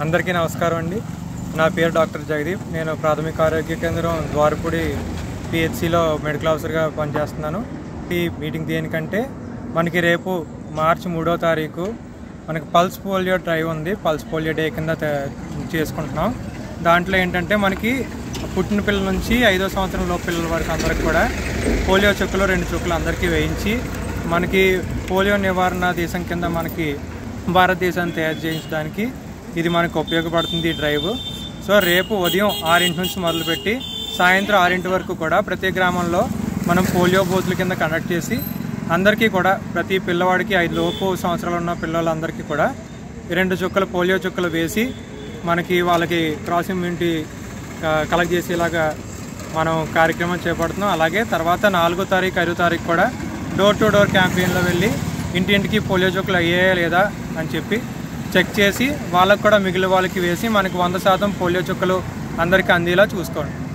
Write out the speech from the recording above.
అందరికీ నమస్కారం అండి. నా పేరు డాక్టర్ జగదీప్. నేను ప్రాథమిక ఆరోగ్య కేంద్రం ద్వారపూడి పిహెచ్సిలో మెడికల్ ఆఫీసర్గా పనిచేస్తున్నాను. ఈ మీటింగ్ దేనికంటే మనకి రేపు మార్చి 3వ తారీఖు మనకి పల్స్ పోలియో డ్రైవ్ ఉంది. పల్స్ పోలియో డే కింద చేసుకుంటున్నాం. దాంట్లో ఏంటంటే మనకి పుట్టిన పిల్లల నుంచి 5వ సంవత్సరంలో పిల్లల వరకు అందరికి కూడా పోలియో చుక్కలు 2 చుక్కలు అందరికీ వేయించి మనకి పోలియో నివారణ దేశం కింద మనకి భారతదేశాన్ని తయారు చేయించడానికి ఇది మనకు ఉపయోగపడుతుంది ఈ డ్రైవ్. సో రేపు ఉదయం 6 నుంచి మొదలుపెట్టి సాయంత్రం 6 వరకు కూడా ప్రతి గ్రామంలో మనం పోలియో బూత్ల కింద కండక్ట్ చేసి అందరికీ కూడా ప్రతి పిల్లవాడికి 5 లోపు సంవత్సరాలు ఉన్న పిల్లలందరికీ కూడా 2 చుక్కలు పోలియో చుక్కలు వేసి మనకి వాళ్ళకి క్రాస్ ఇమ్యూనిటీ కలెక్ట్ చేసేలాగా మనం కార్యక్రమం చేపడుతున్నాం. అలాగే తర్వాత 4వ తారీఖు 5వ తారీఖు కూడా డోర్ టు డోర్ క్యాంపెయిన్లో వెళ్ళి ఇంటింటికి పోలియో చుక్కలు అయ్యాయా లేదా అని చెప్పి చెక్ చేసి వాళ్ళకు కూడా మిగిలిన వాళ్ళకి వేసి మనకి 100% పోలియో చుక్కలు అందరికీ అందేలా చూసుకోండి.